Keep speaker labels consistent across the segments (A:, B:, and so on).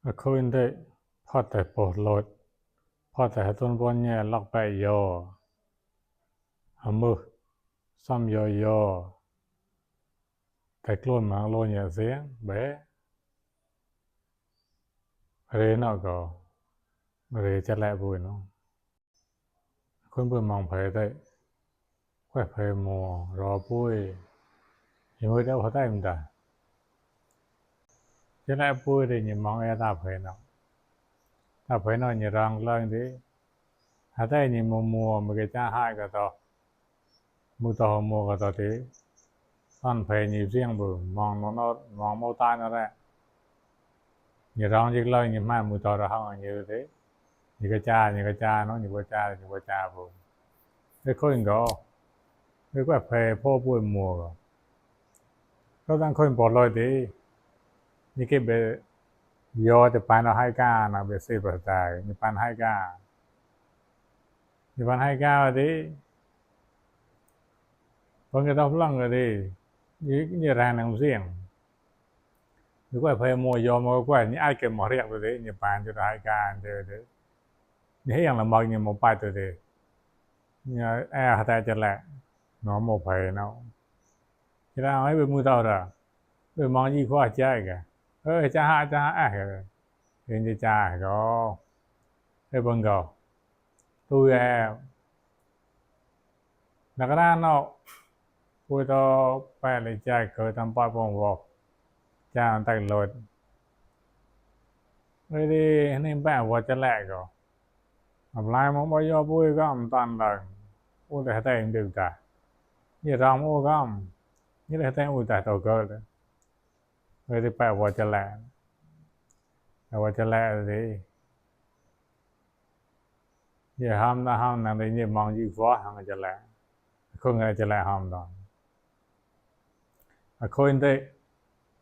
A: အခုင်းတဲ့ဖတ်တဲ့ပေါ်လို့ဖတ်တဲ့သွန်ပေါ်ညက်လောက်ပဲယောအမှုစမ်ယောแต่กล้วนมังโลเนี่ยเสียเบะเรนอกก็เรจะแลบุยเนาะคนเปิดมองไปได้แควไปมัวรอปุ้ยยังไม่ได้พอได้มันได้จะแลปุ้ยได้ยังมองไอ้ตาเพเนาะตาเพเนาะยังรังเล่งดิหาได้ยังมัวมันก็จะหายก็ต่อมือต่อมัวก็ต่อทีตอนเพยังเสียงบุมองมองมองตานั่นแหละยังรังยิ่งเล่งยังไม่มือต่อเราห้องยังดิยังก็จ้าเนาะยังก็จ้าบุไอ้คนก็ไอ้แควไปพ่อปุ้ยมัวก็ตั้งคนปลอดเลยดินี่ก็เบยอจะปันเอาให้ก้านะเบสิประจายนี่ปันให้ก้าดิคนก็ต้องฟังเลยดินี่แรงหนังเสียงหรือว่าเพย์มัวยอมก็ว่านี่ไอ้เก็บหมอเรียกเลยดินี่ปันจะให้ก้าเจอดินี่ให้อย่างละมองนี่มาไปตัวดินี่ไอ้หาแต่จะแหละน้องโมเพย์เนาะที่เราให้เป็นมือต่อละเป็นมองยี่ข้อใจกันจะหาเห็นจะจ่าก็ให้บังก็ตัวแอบนักด้านนอกพูดต่อไปเลยใจเกิดทำปอยปงบอกจ่าแต่หลดเลยดีนี่แปะว่าจะแหลกก็ทำลายมันไม่ยอมพูดก็มันตันเลยพูดแต่แต่ยังดึกจ่านี่เราโม่ก็นี่แต่แต่อุตส่าห์ตัวเกิดเลยที่แปะว่าจะแหลกแต่ว่าจะแหลกสิอย่าห้ามนั่นเลยนี่มองยี่ฟ้าห้ามจะแหลกคนอะไรจะแหลกห้ามตอนคนที่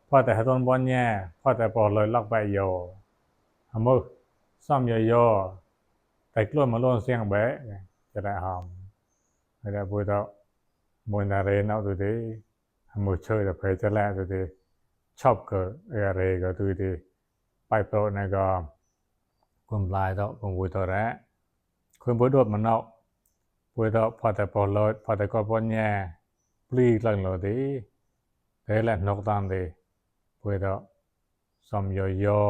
A: พอแต่ต้นบอลเนี่ยพอแต่ปอดเลยลักไปโยหามือซ้ำโยแต่กล้วยมาล้วนเสียงเบะจะแหลกห้ามไม่ได้พูดต่อมวยนาเรนเอาตัวดีหามือเชื่อแต่เพจะแหลกตัวดีชอบเกิดอะไรก็ตัวดีไปโปรดในก็คนลายต่อคนพูดต่อแล้วคนพูดด้วยมันเอาพูดต่อพอแต่ปอดเลยพอแต่ก็ปนแย่ปลีกหลังเลยดีแต่แหละนกตามดีพูดต่อซ้ำย่อ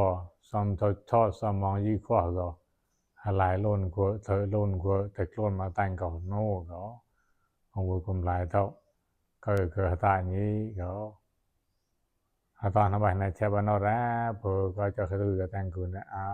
A: ซ้ำทอดซ้ำมองยี่ข้อก็อะไรล้นกว่าเธอล้นกว่าแต่ล้นมาแต่งก่อนโน่ก็คนพูดคนลายต่อก็เกิดตายนี้ก็ตอนนั้นไปในเชฟบ้านเราแล้วพอก็จะคือแต่งกุนอ่ะ